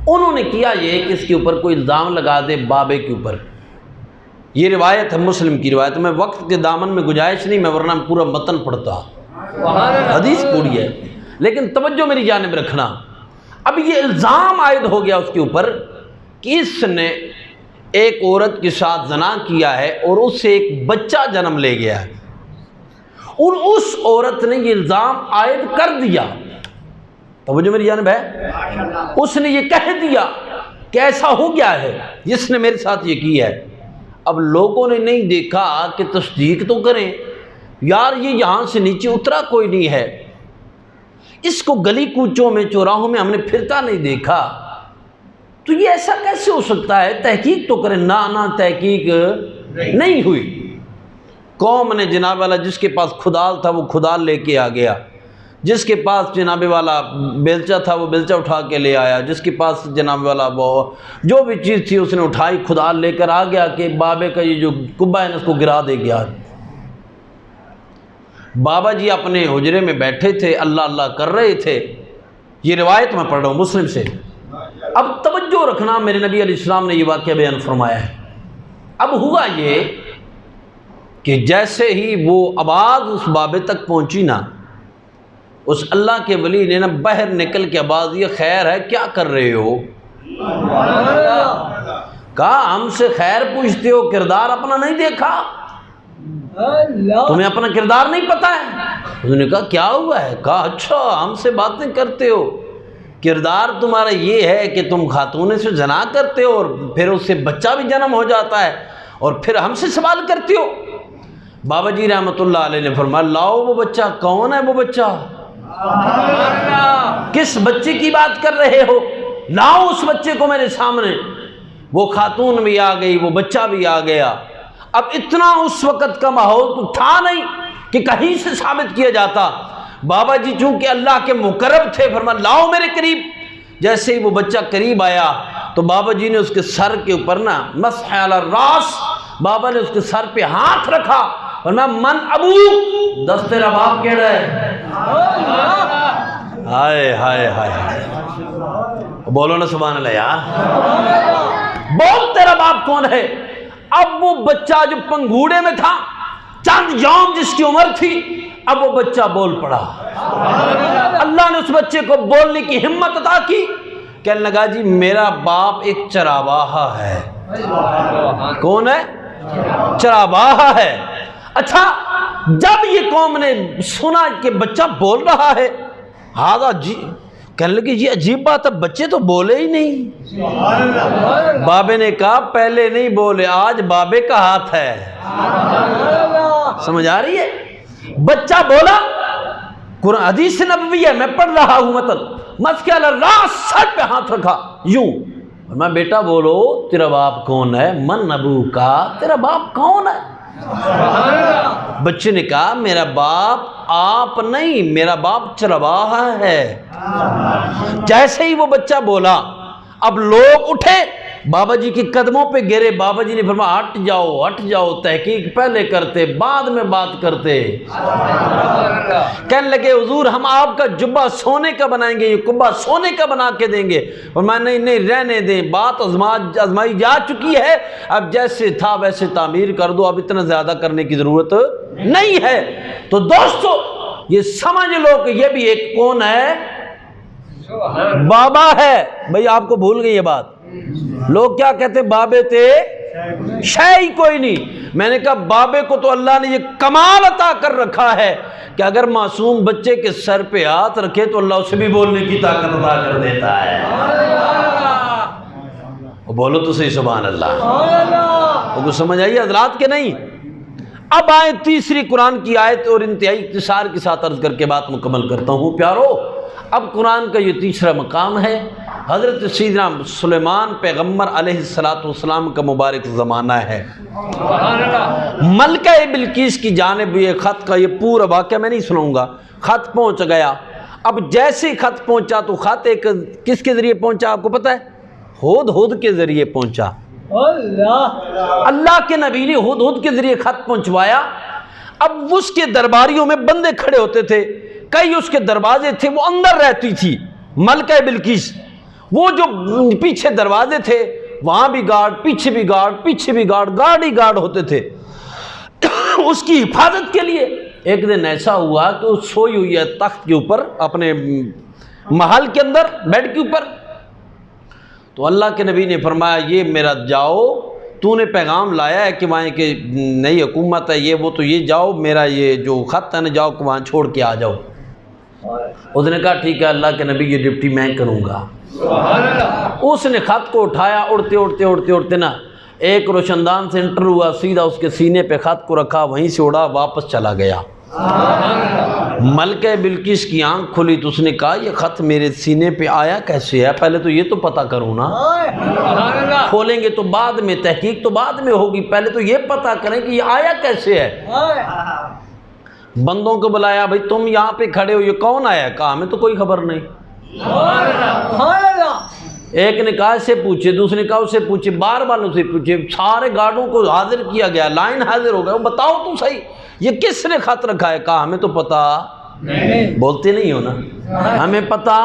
उन्होंने किया ये कि इसके ऊपर कोई इल्ज़ाम लगा दे बाबे के ऊपर। ये रिवायत है, मुस्लिम की रिवायत। मैं वक्त के दामन में गुंजाइश नहीं, मैं वरना पूरा मतन पढ़ता, हदीस पूरी है, लेकिन तवज्जो मेरी जानिब रखना। अब ये इल्ज़ाम आयद हो गया उसके ऊपर कि इसने एक औरत के साथ ज़ना किया है और उससे एक बच्चा जन्म ले गया है, और उस औरत ने ये इल्ज़ाम आयद कर दिया। तवज्जो मेरी जानिब है, उसने ये कह दिया कि ऐसा हो गया है, जिसने मेरे साथ ये किया है। अब लोगों ने नहीं देखा कि तस्दीक तो करें यार, ये यहाँ से नीचे उतरा कोई नहीं है, इसको गली कूचों में चौराहों में हमने फिरता नहीं देखा, तो ये ऐसा कैसे हो सकता है, तहकीक तो करें। ना तहकीक नहीं हुई। कौम ने जनाब वाला जिसके पास खुदाल था वो खुदाल लेके आ गया, जिसके पास जनाबे वाला बेलचा था वो बेलचा उठा के ले आया, जिसके पास जनाबे वाला वो जो भी चीज़ थी उसने उठाई, खुदाल लेकर आ गया कि बाबे का ये जो कुब्बा है ना उसको गिरा दे गया। बाबा जी अपने हुजरे में बैठे थे, अल्लाह अल्लाह कर रहे थे। ये रिवायत मैं पढ़ रहा हूँ मुस्लिम से। अब तवज्जो रखना, मेरे नबी अलैहिस्सलाम ने ये वाक़या बयान फरमाया है। अब हुआ ये कि जैसे ही वो आवाज़ उस बाबे तक पहुँची ना, उस अल्लाह के वली ने ना बाहर निकल के आवाज़, ये खैर है क्या कर रहे हो? कहा हमसे खैर पूछते हो, किरदार अपना नहीं देखा, तुम्हें अपना किरदार नहीं पता है? उन्होंने कहा क्या हुआ है? कहा अच्छा हमसे बातें करते हो, किरदार तुम्हारा ये है कि तुम खातून से जना करते हो और फिर उससे बच्चा भी जन्म हो जाता है और फिर हमसे सवाल करते हो। बाबा जी रहमतुल्लाह अलैह ने फरमाया लाओ वो बच्चा। कौन है वो बच्चा? किस बच्चे की बात कर रहे हो? लाओ उस बच्चे को मेरे सामने। वो खातून भी आ गई, वो बच्चा भी आ गया। अब इतना उस वक़्त का माहौल तो था नहीं कि कहीं से साबित किया जाता। बाबा जी चूंकि अल्लाह के मुकर्रब थे, फरमाया लाओ मेरे करीब। जैसे ही वो बच्चा करीब आया तो बाबा जी ने उसके सर के ऊपर ना मसह अला रास, बाबा ने उसके सर पे हाथ रखा और मैं मन अबू दस तेरा बाप केड़ा है। हाय हाय हाय हाय, बोलो ना सुभान अल्लाह यार। बोल तेरा बाप कौन है। अब वो बच्चा जो पंगूड़े में था, चंद यौम जिसकी उम्र थी, अब वो बच्चा बोल पड़ा। अल्लाह ने उस बच्चे को बोलने की हिम्मत अता की। कहने लगा जी मेरा बाप एक चरावाहा है। कौन है? चरावाहा है। अच्छा, जब ये कौम ने सुना कि बच्चा बोल रहा है, हादा जी कहने लगी जी अजीब बात है, बच्चे तो बोले ही नहीं। बाबे ने कहा पहले नहीं बोले, आज बाबे का हाथ है। समझ आ रही है? बच्चा बोला, कुरान हदीस नबवी है, मैं पढ़ रहा हूं, मतलब मस्के रात सर पे हाथ रखा यूं, मैं बेटा बोलो तेरा बाप कौन है? मन नबू का, तेरा बाप कौन है? बच्चे ने कहा मेरा बाप आप नहीं, मेरा बाप चरवाहा है। जैसे ही वो बच्चा बोला, अब लोग उठे, बाबा जी के कदमों पे गिरे। बाबा जी ने फरमाया हट जाओ, तहकीक पहले करते बाद में बात करते। कहने लगे हुजूर हम आपका जुब्बा सोने का बनाएंगे, ये कुब्बा सोने का बना के देंगे। और मैं नहीं रहने दें, बात आजमाई जा चुकी है, अब जैसे था वैसे तामीर कर दो, अब इतना ज्यादा करने की जरूरत नहीं है। तो दोस्तों ये समझ लो कि ये भी एक कौन है? बाबा है। भाई आपको भूल गई ये बात। लोग क्या कहते, बाबे थे शय ही कोई नहीं। मैंने कहा बाबे को तो अल्लाह ने ये कमाल अता कर रखा है कि अगर मासूम बच्चे के सर पे हाथ रखे तो अल्लाह उसे भी बोलने की ताकत अता कर देता है। बोलो तो सही सुभान अल्लाह। तो कुछ समझ आई हजरात के नहीं? अब आए तीसरी कुरान की आयत और इंतहाई इख्तिसार के साथ अर्ज करके बात मुकम्मल करता हूँ प्यारो। अब कुरान का ये तीसरा मकाम है, हज़रत सैयदना सुलेमान पैगम्बर अलैहिस्सलाम का मुबारक ज़माना है। मलका बिल्किस की जानिब ये ख़त का ये पूरा वाक़या मैं नहीं सुनाऊंगा। ख़त पहुँच गया। अब जैसे ही ख़त पहुँचा तो ख़त एक किसके ज़रिए पहुँचा आपको पता है? हुद के ज़रिए पहुँचा। अल्लाह के नबी ने हुद के ज़रिए ख़त पहुँचवाया। अब उसके दरबारियों में बंदे खड़े होते थे, कई उसके दरवाजे थे, वो अंदर रहती थी मलका बिल्किस। वो जो पीछे दरवाजे थे वहाँ भी गार्ड, पीछे भी गार्ड, पीछे भी गार्ड, गार्ड ही गार्ड होते थे उसकी हिफाजत के लिए। एक दिन ऐसा हुआ कि वो सोई हुई है तख्त के ऊपर, अपने महल के अंदर बेड के ऊपर। तो अल्लाह के नबी ने फरमाया ये मेरा जाओ, तूने पैगाम लाया है कि वहाँ की नई हुकूमत है ये वो, तो ये जाओ मेरा ये जो ख़त है ना, जाओ कि वहाँ छोड़ के आ जाओ। उसने कहा ठीक है अल्लाह के नबी ये ड्यूटी मैं करूँगा। उसने ख़त को उठाया, उड़ते उड़ते उड़ते उड़ते ना एक रोशनदान से इंटर हुआ, सीधा उसके सीने पे ख़त को रखा, वहीं से उड़ा वापस चला गया। मलका बिल्किस की आंख खुली तो उसने कहा ये ख़त मेरे सीने पे आया कैसे है, पहले तो ये तो पता करूँ ना। खोलेंगे तो बाद में, तहकीक तो बाद में होगी, पहले तो ये पता करें कि ये आया कैसे है। बंदों को बुलाया, भाई तुम यहाँ पे खड़े हो, ये कौन आया? कहा हमें तो कोई खबर नहीं। एक ने कहा इससे पूछे, दूसरे ने कहा उससे पूछे, बार वालों से पूछे, सारे गार्डों को हाजिर किया गया, लाइन हाजिर हो गया, वो बताओ तो सही ये किसने खत रखा है? कहा हमें तो पता नहीं। बोलते नहीं हो ना, हमें पता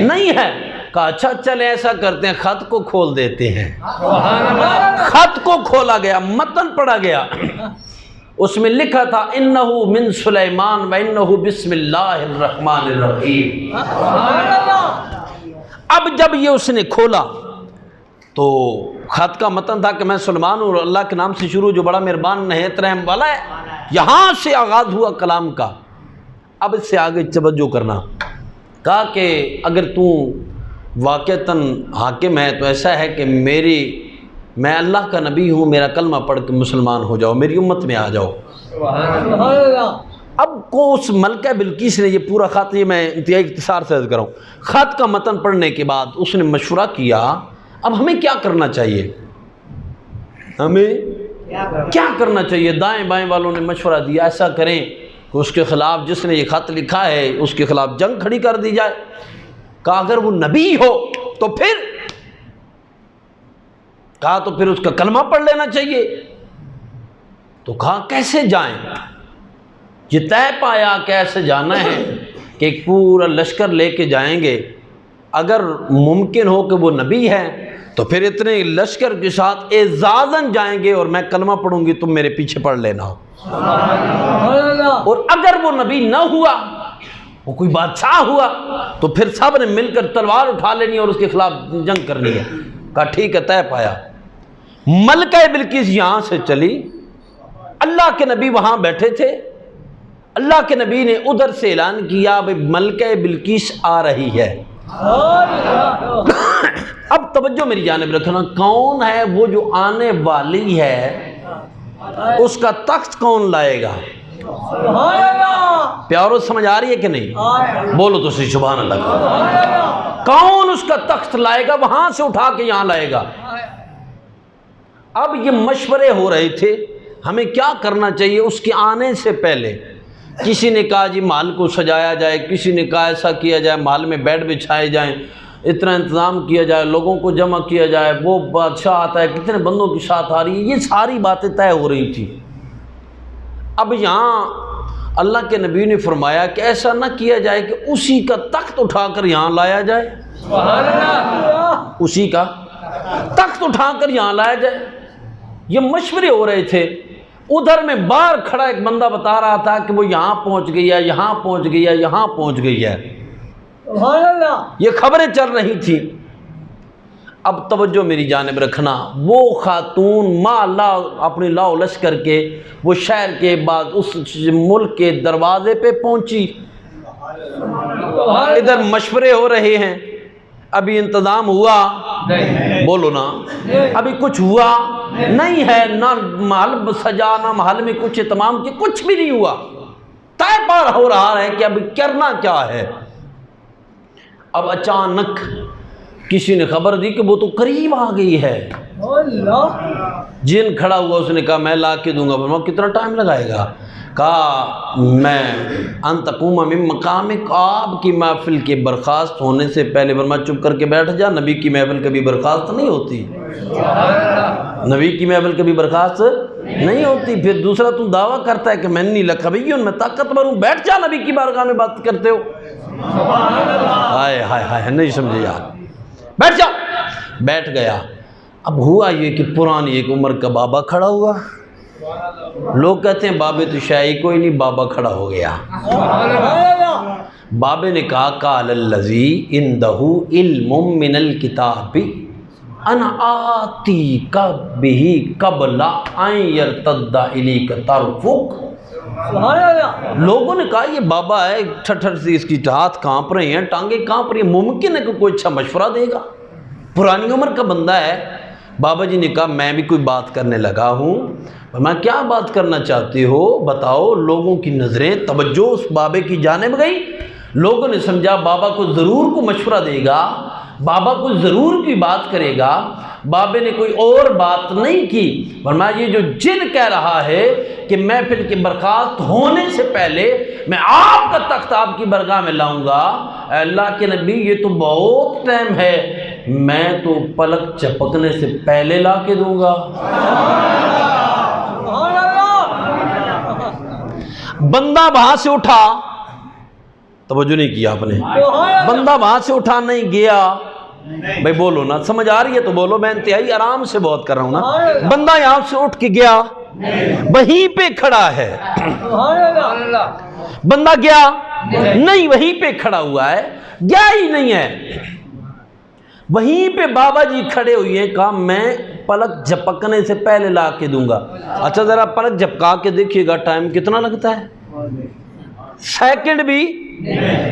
नहीं है। कहा अच्छा चले ऐसा करते हैं, खत को खोल देते हैं। खत को खोला गया, मतन पढ़ा गया, उसमें लिखा था इन्नहु मिन सुलेमान व इन्नहु बिस्मिल्लाहिर रहमानिर रहीम। अब जब ये उसने खोला तो खत का मतन था कि मैं सुलेमान हूँ, अल्लाह के नाम से शुरू जो बड़ा मेहरबान नहायत रहम वाला है। यहाँ से आगाज़ हुआ कलाम का। अब इससे आगे तवज्जो करना। कहा कि अगर तू वाक़तन हाकिम है तो ऐसा है कि मैं अल्लाह का नबी हूँ, मेरा कलमा पढ़ के मुसलमान हो जाओ, मेरी उम्मत में आ जाओ। अब को उस मलका बिल्किस ने ये पूरा ख़त, ये मैं इंतहाई इख्तिसार से अर्ज़ कर रहा हूँ, ख़त का मतन पढ़ने के बाद उसने मशवरा किया अब हमें क्या करना चाहिए, हमें क्या करना चाहिए। दाएं बाएं वालों ने मशवरा दिया ऐसा करें कि उसके ख़िलाफ़, जिसने ये ख़त लिखा है उसके ख़िलाफ़ जंग खड़ी कर दी जाए। कहा अगर वो नबी हो तो फिर, कहा तो फिर उसका कलमा पढ़ लेना चाहिए। तो कहा कैसे जाएं? ये तय पाया कैसे जाना है कि एक पूरा लश्कर लेके जाएंगे, अगर मुमकिन हो कि वो नबी है तो फिर इतने लश्कर के साथ एजाज़न जाएंगे और मैं कलमा पढ़ूंगी, तुम मेरे पीछे पढ़ लेना। और अगर वो नबी न हुआ, वो कोई बादशाह हुआ, तो फिर सब ने मिलकर तलवार उठा लेनी और उसके खिलाफ जंग करनी है। कहा ठीक है, तय पाया। मलका बिल्किस यहां से चली, अल्लाह के नबी वहां बैठे थे। अल्लाह के नबी ने उधर से ऐलान किया, भाई मलका बिल्किस आ रही है। अब तवज्जो मेरी जानिब रखना, कौन है वो जो आने वाली है, उसका तख्त कौन लाएगा? प्यारो समझ आ रही है कि नहीं? बोलो तो सही सुभान अल्लाह। कौन उसका तख्त लाएगा? वहां से उठा के यहां लाएगा। अब ये मशवरे हो रहे थे हमें क्या करना चाहिए उसके आने से पहले। किसी ने कहा जी महल को सजाया जाए, किसी ने कहा ऐसा किया जाए, महल में बेड बिछाए जाएं, इतना इंतज़ाम किया जाए, लोगों को जमा किया जाए, वो बादशाह आता है, कितने बंदों के साथ आ रही है, ये सारी बातें तय हो रही थी। अब यहाँ अल्लाह के नबी ने फरमाया कि ऐसा ना किया जाए कि उसी का तख्त उठाकर यहाँ लाया जाए, उसी का तख्त उठाकर यहाँ लाया जाए। ये मशवरे हो रहे थे। उधर में बाहर खड़ा एक बंदा बता रहा था कि वो यहाँ पहुँच गई है, यहाँ पहुँच गई है, यहाँ पहुँच गई है। ये खबरें चल रही थी। अब तवज्जो मेरी जानिब रखना, वो खातून माला अपनी लाओ लश्कर के वो शहर के बाद उस मुल्क के दरवाजे पे पहुंची। इधर मशवरे हो रहे हैं, अभी इंतजाम हुआ बोलो ना, अभी कुछ हुआ नहीं है, ना महल सजा, ना महल में कुछ इत्माम की, कुछ भी नहीं हुआ। तय पार हो रहा है कि अभी करना क्या है। अब अचानक किसी ने खबर दी कि वो तो करीब आ गई है। जिन खड़ा हुआ उसने कहा मैं ला के दूंगा। बोला कितना टाइम लगाएगा? कहा मैं अंतकुमा में मकामिक, आपकी महफिल के बर्खास्त होने से पहले। वर्मा चुप करके बैठ जा, नबी की महफिल कभी बर्खास्त नहीं होती, नबी की महफिल कभी बर्खास्त नहीं होती। फिर दूसरा तू दावा करता है कि मैं नहीं लखा भैया मैं ताकतवर हूँ, बैठ जा, नबी की बारगाह में बात करते हो। हाय हाय हाय, नहीं समझे यार, बैठ जा। बैठ गया। अब हुआ ये कि पुरानी एक उम्र का बाबा खड़ा हुआ। लोग कहते हैं बाबे तो शाही कोई नहीं, बाबा खड़ा हो गया। बाबे ने कहा कालल्लज़ी इंदहु इल्मुम मिनल किताबी अन आती कबिही कबला अन यरतद्दा इलैका तरफुक। लोगों ने कहा ये बाबा है, ठठर से इसकी हाथ कांप रहे हैं, टांगे कांप रही है, मुमकिन है कि कोई अच्छा मशवरा देगा। पुरानी उम्र का बंदा है। बाबा जी ने कहा मैं भी कोई बात करने लगा हूँ। मैं क्या बात करना चाहती हो बताओ। लोगों की नज़रें तवज्जो उस बाबे की जानिब गई। लोगों ने समझा बाबा को ज़रूर को मशवरा देगा, बाबा को ज़रूर की बात करेगा। बाबे ने कोई और बात नहीं की, वरना ये जो जिन कह रहा है कि महफिल के बर्खास्त होने से पहले मैं आपका तख्त आपकी बरगाह में लाऊंगा। अल्लाह के नबी ये तो बहुत टाइम है, मैं तो पलक झपकने से पहले ला के दूंगा। बंदा वहां से उठा, तवज्जो नहीं किया आपने, बंदा वहां से उठा नहीं गया। भाई बोलो ना, समझ आ रही है तो बोलो, मैं इंतहाई आराम से बहुत कर रहा हूं ना। बंदा यहां से उठ के गया, वहीं पे खड़ा है। बंदा गया नहीं, वहीं पे खड़ा हुआ है, गया ही नहीं है। वहीं पे बाबा जी खड़े हुए हैं। कहा मैं पलक झपकने से पहले ला के दूंगा। अच्छा जरा पलक झपका के देखिएगा टाइम कितना लगता है, सेकंड भी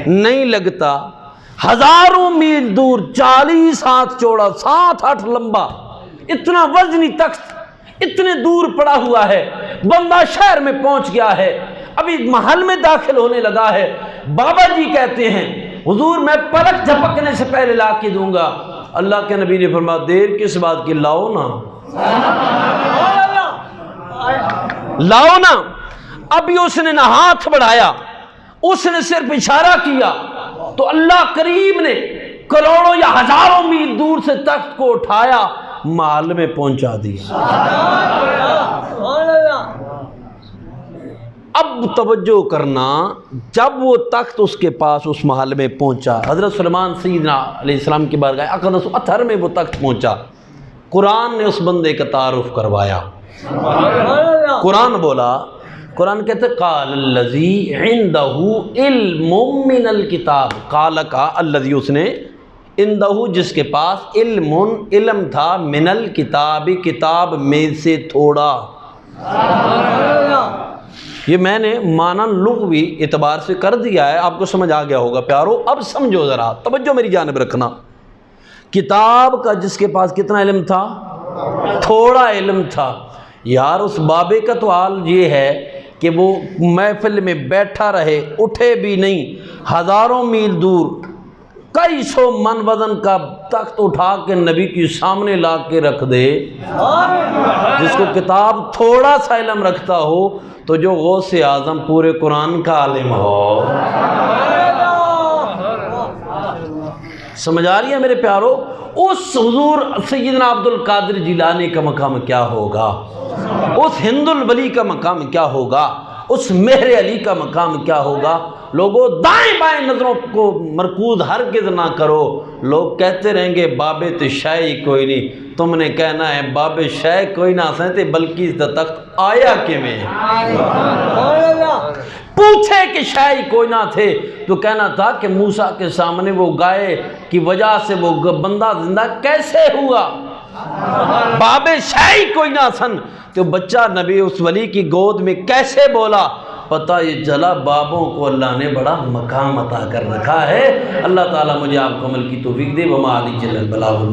नहीं लगता। हजारों मील दूर, 40 हाथ चौड़ा, 7 8 लंबा, इतना वजनी तख्त इतने दूर पड़ा हुआ है। बंदा शहर में पहुंच गया है, अभी महल में दाखिल होने लगा है। बाबा जी कहते हैं हुजूर मैं पलक झपकने से पहले ला के दूंगा। अल्लाह के नबी ने फरमाया देर किस बात की, लाओ ना, लाओ ना। अभी उसने ना हाथ बढ़ाया, उसने सिर्फ इशारा किया तो अल्लाह करीम ने करोड़ों या हजारों मील दूर से तख्त को उठाया, महल में पहुंचा दिया। अब तवज्जो करना, जब वो तख्त उसके पास उस महल में पहुंचा, हज़रत सुलेमान सैयदना अलैहिस्सलाम की बारगाह अक़दस अत्हर में वो तख्त पहुंचा, कुरान ने उस बंदे का तारुफ करवाया। कुरान बोला, कुरान कहते क़ालल्लज़ी इंदहु इल्मुम मिनल किताब, काल का अल्लज़ी उसने, इंदहु जिसके पास, इल्मुन इल्म था, मिनल किताबी किताब में से थोड़ा। ये मैंने माना लुग़वी एतबार से कर दिया है, आपको समझ आ गया होगा प्यारो। अब समझो ज़रा, तवज्जो मेरी जानिब रखना। किताब का जिसके पास कितना इल्म था? थोड़ा इल्म था। यार उस बाबे का तो हाल ये है कि वो महफिल में बैठा रहे, उठे भी नहीं, हज़ारों मील दूर कई सौ मन वजन का तख्त उठा के नबी के सामने ला के रख दे। जिसको किताब थोड़ा सा इल्म रखता हो, तो जो गौसे आज़म पूरे कुरान का आलिम हो। समझ आ रही है मेरे प्यारो? उस हुजूर सैयदना अब्दुल कादिर जिलानी का मकाम क्या होगा, उस हिंदुल वली का मकाम क्या होगा, उस मेहर अली का मकाम क्या होगा। लोगों दाएं बाएं नज़रों को मरकूज हरगिज़ ना करो। लोग कहते रहेंगे बाबे तो शाही कोई नहीं, तुमने कहना है बाबे शाह कोई ना सहते, बल्कि इस तख्त आया के में पूछे कि शाही कोई ना थे, तो कहना था कि मूसा के सामने वो गाय की वजह से वो बंदा जिंदा कैसे हुआ। बाबे शाही कोई ना सन, तो बच्चा नबी उस वली की गोद में कैसे बोला। पता ये चला बाबों को अल्लाह ने बड़ा मकाम अता कर रखा है। अल्लाह ताला मुझे आपको अमल की तौफीक दे। वमा अली जल्ल बलागुल।